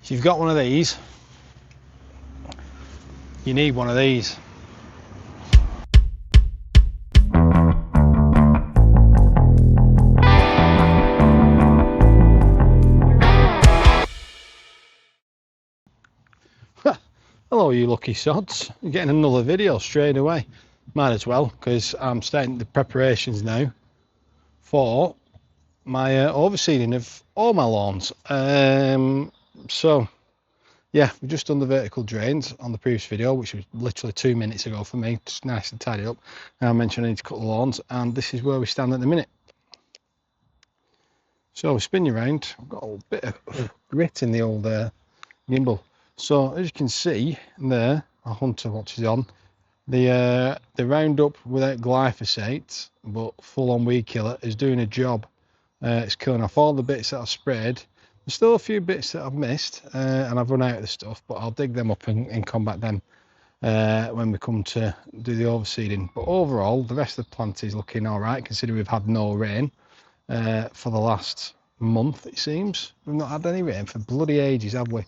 If you've got one of these, you need one of these. Hello you lucky sods, you're getting another video straight away. Might as well, because I'm starting the preparations now for my overseeding of all my lawns. So yeah, we've just done the vertical drains on the previous video, which was literally 2 minutes ago for me, just nice and tidy up. And I mentioned I need to cut the lawns, and this is where we stand at the minute. So we spin you around. I've got a bit of grit in the old gimbal. So as you can see there, our hunter watches on, the Roundup without glyphosate but full on weed killer is doing a job. It's killing off all the bits that I've sprayed. There's still a few bits that I've missed and I've run out of the stuff, but I'll dig them up and combat them when we come to do the overseeding. But overall, the rest of the plant is looking all right, considering we've had no rain for the last month, it seems. We've not had any rain for bloody ages, have we?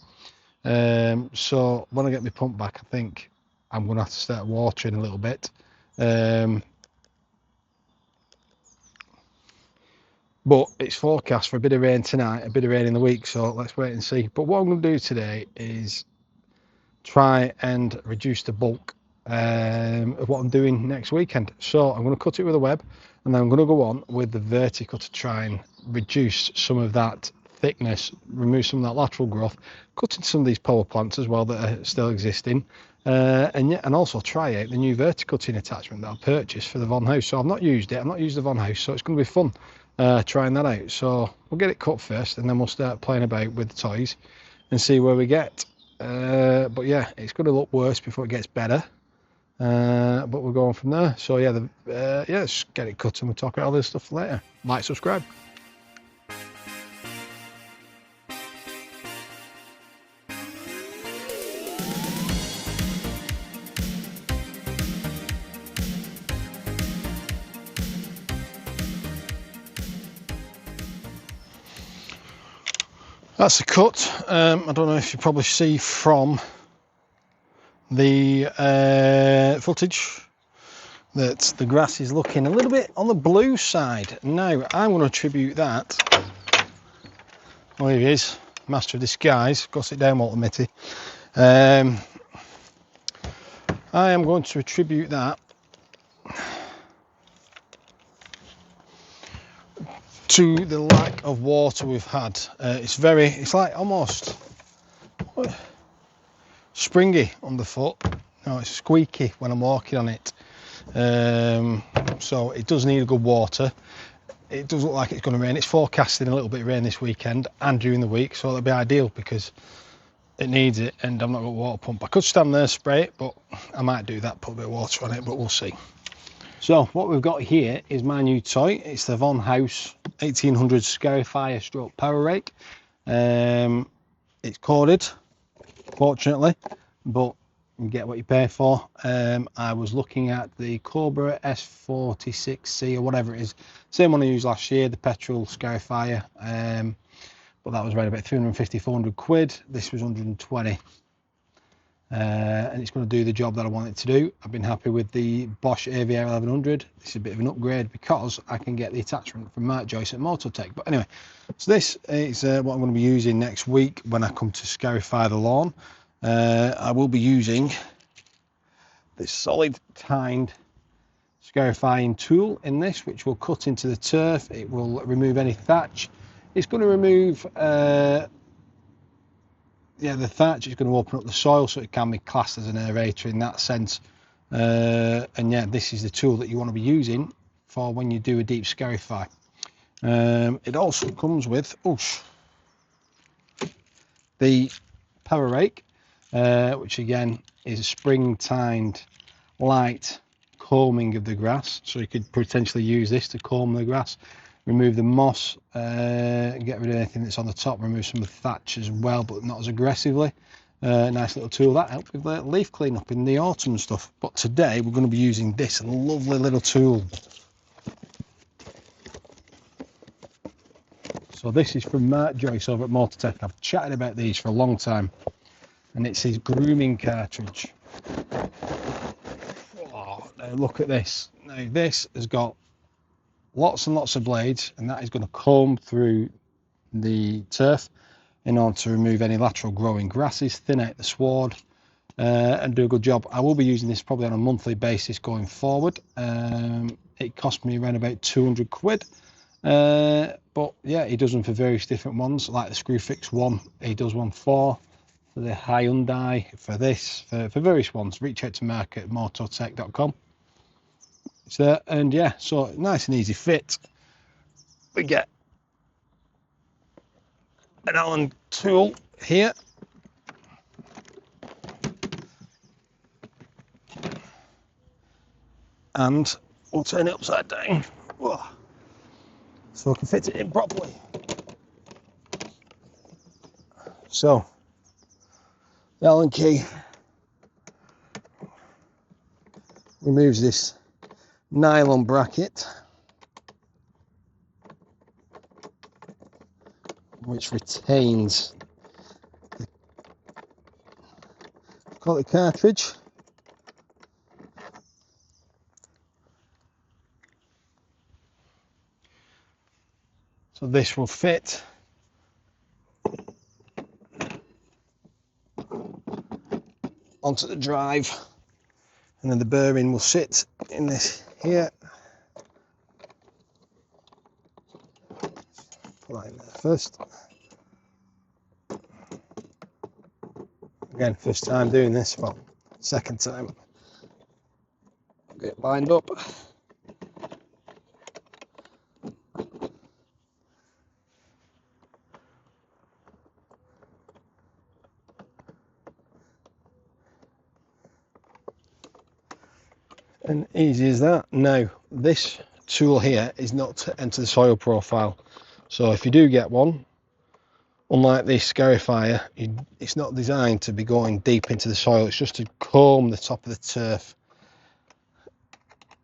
So when I get my pump back, I think I'm going to have to start watering a little bit. But it's forecast for a bit of rain tonight, a bit of rain in the week, so let's wait and see. But what I'm going to do today is try and reduce the bulk of what I'm doing next weekend. So I'm going to cut it with a web, and then I'm going to go on with the Verticut to try and reduce some of that thickness, remove some of that lateral growth, cutting some of these power plants as well that are still existing, and also try out the new verticutting attachment that I purchased for the Von House. So I've not used it, I've not used the Von House, so it's going to be fun trying that out. So we'll get it cut first, and then we'll start playing about with the toys and see where we get. But yeah, it's going to look worse before it gets better, but we're going from there. So yeah, yeah, let's get it cut and we'll talk about all this stuff later. Like, subscribe. That's the cut. I don't know if you probably see from the footage that the grass is looking a little bit on the blue side. Now, I'm going to attribute that. Oh, here he is, master of disguise. Go sit down, Walter Mitty. I am going to attribute that to the lack of water we've had. It's like almost springy underfoot. No, it's squeaky when I'm walking on it. So it does need a good water. It does look like it's going to rain. It's forecasting a little bit of rain this weekend and during the week, so it'll be ideal because it needs it, and I've not got a water pump. I could stand there and spray it, but I might do that, put a bit of water on it, but we'll see. So what we've got here is my new toy. It's the Von House 1800 Scarifier stroke power rake. It's corded, fortunately, but you get what you pay for. I was looking at the Cobra S46C or whatever it is, same one I used last year, the petrol Scarifier, but that was around about 350, 400 quid. This was 120. And it's going to do the job that I want it to do. I've been happy with the Bosch AVR 1100. This is a bit of an upgrade because I can get the attachment from Mark Joyce at Moto-tek. But anyway, so this is what I'm going to be using next week when I come to scarify the lawn. I will be using this solid tined scarifying tool in this, which will cut into the turf. It will remove any thatch. It's going to remove the thatch. Is going to open up the soil, so it can be classed as an aerator in that sense. And yeah, this is the tool that you want to be using for when you do a deep scarify. It also comes with the power rake, which again is a spring tined light combing of the grass, so you could potentially use this to comb the grass, remove the moss, get rid of anything that's on the top, remove some of the thatch as well, but not as aggressively. Nice little tool that helps with leaf cleanup in the autumn and stuff. But today we're going to be using this lovely little tool. So this is from Mark Joyce over at Moto-tek. I've chatted about these for a long time, and it's his grooming cartridge. Oh, now look at this. Now this has got lots and lots of blades, and that is going to comb through the turf in order to remove any lateral growing grasses, thin out the sward, and do a good job. I will be using this probably on a monthly basis going forward. It cost me around about 200 quid. But yeah, he does them for various different ones, like the Screwfix one. He does one for the Hyundai, for this, for various ones. Reach out to Mark at moto-tek.com. It's there, and yeah, so nice and easy fit. We get an Allen tool here. And we'll turn it upside down. Whoa. So I can fit it in properly. So, the Allen key removes this nylon bracket, which retains the cartridge. So this will fit onto the drive, and then the bearing will sit in this here. Put that in there first. Again, first time doing this, well, second time. Get it lined up. And easy as that. Now, this tool here is not to enter the soil profile. So if you do get one, unlike this scarifier, it's not designed to be going deep into the soil. It's just to comb the top of the turf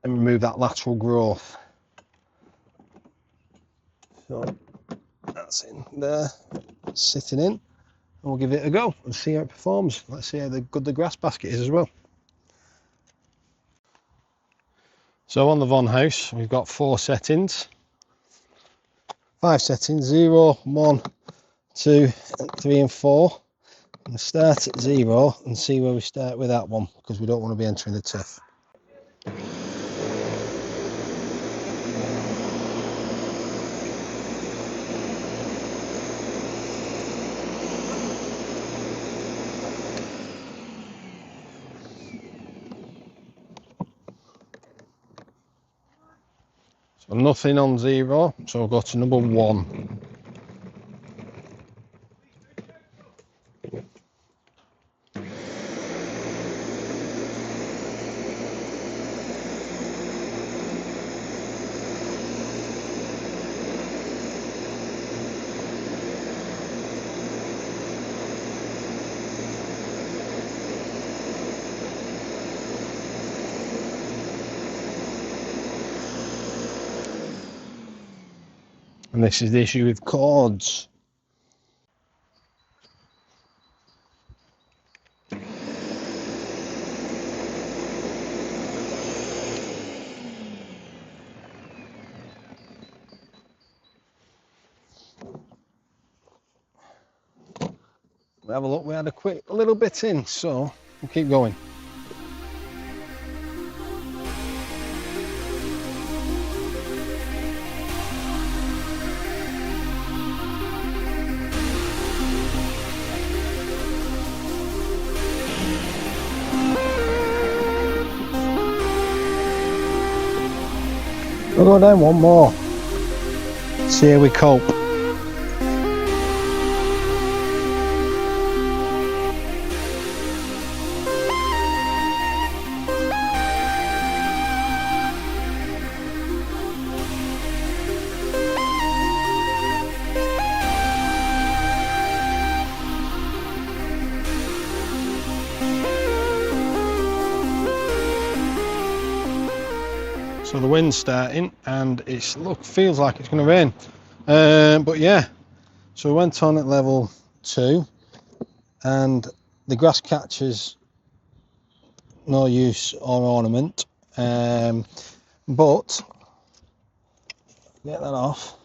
and remove that lateral growth. So that's in there, sitting in, and we'll give it a go and see how it performs. Let's see how good the grass basket is as well. So on the Von House, we've got 4 settings, 5 settings: 0, 1, 2, 3 and 4. And start at 0 and see where we start with that one, because we don't want to be entering the turf. So nothing on 0, so we'll go to number 1. And this is the issue with cords. We have a look, we had a little bit in, so we'll keep going. We'll go down one more, see how we cope. So the wind's starting and feels like it's going to rain. But yeah, so we went on at level 2, and the grass catchers no use or ornament, but get that off.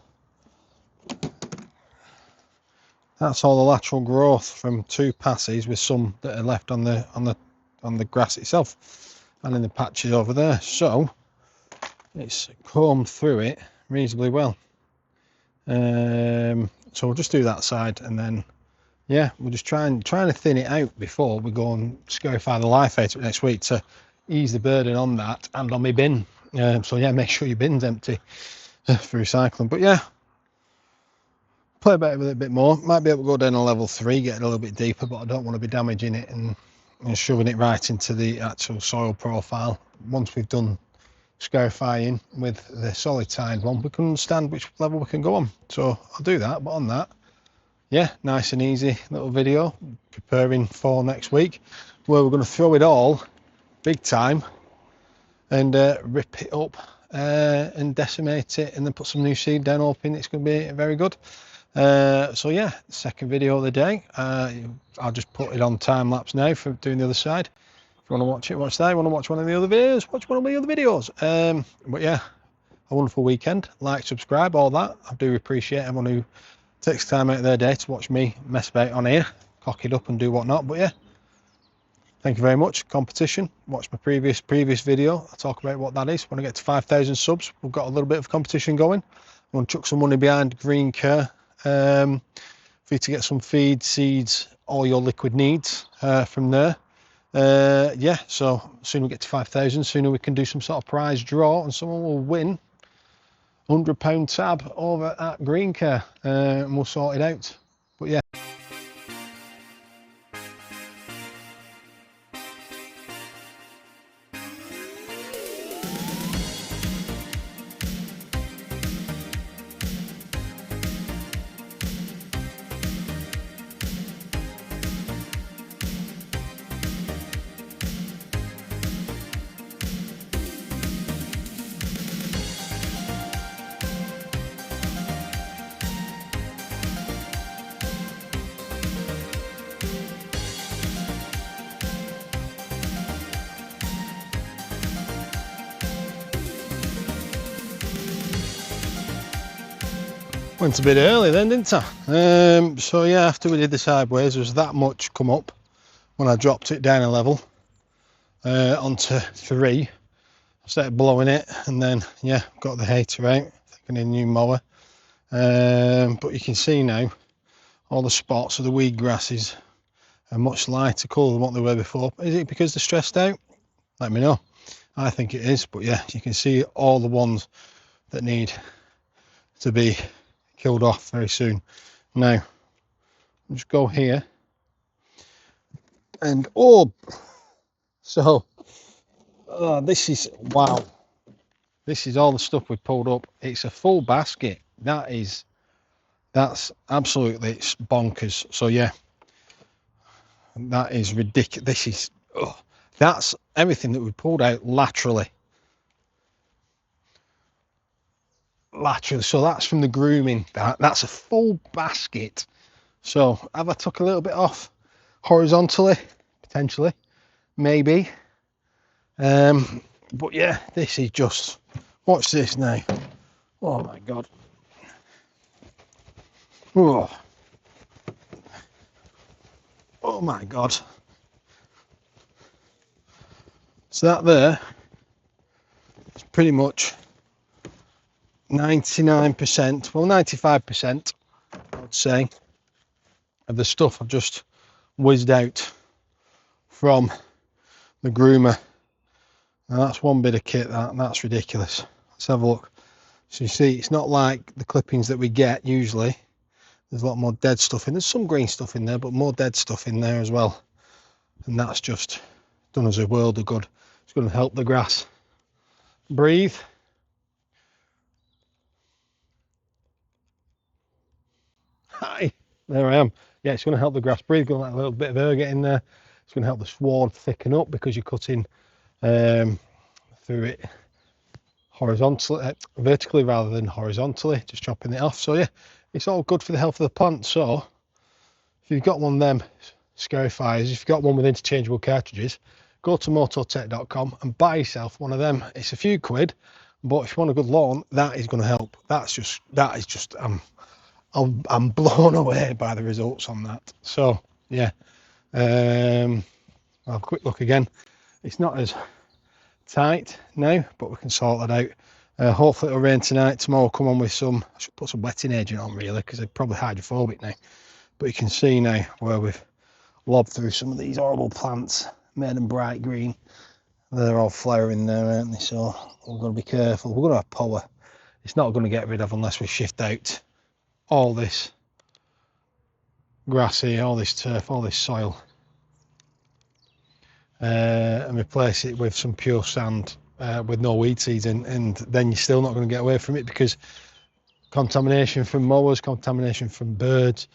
That's all the lateral growth from 2 passes, with some that are left on the grass itself and in the patches over there. So it's combed through it reasonably well. So we'll just do that side, and then yeah, we'll just trying to thin it out before we go and scarify the life out next week to ease the burden on that and on my bin. So yeah, make sure your bin's empty for recycling. But yeah, play about with it a bit more. Might be able to go down to level 3, get it a little bit deeper, but I don't want to be damaging it and shoving it right into the actual soil profile. Once we've done scarifying with the solid side one, we can understand which level we can go on. So I'll do that, but on that, yeah, nice and easy little video preparing for next week, where we're going to throw it all big time and rip it up and decimate it, and then put some new seed down, hoping it's going to be very good. So yeah, second video of the day. I'll just put it on time lapse now for doing the other side. If you want to watch it, watch that. If you want to watch one of the other videos, watch one of my other videos. But yeah, a wonderful weekend. Like, subscribe, all that. I do appreciate everyone who takes time out of their day to watch me mess about on here, cock it up and do whatnot. But yeah, thank you very much. Competition, watch my previous video. I'll talk about what that is. When I get to 5,000 subs, we've got a little bit of competition going. I want to chuck some money behind green care for you to get some feed, seeds, all your liquid needs from there. Yeah, so sooner we get to 5,000, sooner we can do some sort of prize draw, and someone will win £100 tab over at Green Care, and we'll sort it out. But yeah. Went a bit early then, didn't I? So yeah, after we did the sideways, there was that much come up when I dropped it down a level onto 3. I started blowing it, and then yeah, got the hater out, thinking a new mower. But you can see now all the spots of the weed grasses are much lighter colour than what they were before. Is it because they're stressed out? Let me know. I think it is, but yeah, you can see all the ones that need to be killed off very soon. Now, just go here, and this is, wow, this is all the stuff we pulled up. It's a full basket. That's absolutely, it's bonkers. So yeah, that is ridiculous. This is, that's everything that we pulled out laterally. So that's from the grooming. That's a full basket. So have I took a little bit off horizontally? Potentially, maybe. But yeah, this is just, watch this now. Oh my god. Oh my god. So that there is pretty much 99%, well 95%, I would say, of the stuff I've just whizzed out from the groomer. Now that's one bit of kit, that's ridiculous. Let's have a look. So you see, it's not like the clippings that we get usually. There's a lot more dead stuff in. There's some green stuff in there, but more dead stuff in there as well. And that's just done us a world of good. It's going to help the grass breathe. Hi, there I am. Yeah, it's going to help the grass breathe. Going to let a little bit of air get in there. It's going to help the sward thicken up because you're cutting through it vertically rather than horizontally, just chopping it off. So yeah, it's all good for the health of the plant. So if you've got one of them scarifiers, if you've got one with interchangeable cartridges, go to moto-tek.com and buy yourself one of them. It's a few quid, but if you want a good lawn, that is going to help. That is just I'm blown away by the results on that. So yeah, I'll have a quick look again. It's not as tight now, but we can sort that out. Hopefully it'll rain tonight. Tomorrow will come on with some, I should put some wetting agent on really, because they're probably hydrophobic now. But you can see now where we've lobbed through some of these horrible plants, made them bright green. They're all flowering there, aren't they? So we're going to be careful. We're going to have power. It's not going to get rid of unless we shift out all this grassy, all this turf, all this soil, and replace it with some pure sand with no weed seeds in, and then you're still not going to get away from it, because contamination from mowers, contamination from birds,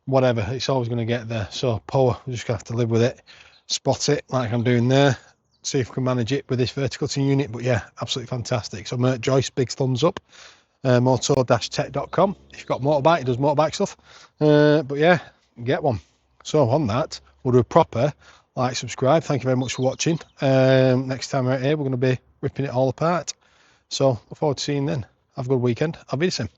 whatever, it's always going to get there. So power, we just have to live with it, spot it like I'm doing there, see if we can manage it with this verticutting unit. But yeah, absolutely fantastic. So Mert Joyce, big thumbs up. Moto-tek.com. If you've got a motorbike, he does motorbike stuff. But yeah, get one. So on that, we'll do a proper like, subscribe. Thank you very much for watching. Next time we're out here, we're going to be ripping it all apart. So look forward to seeing you then. Have a good weekend. I'll be the same.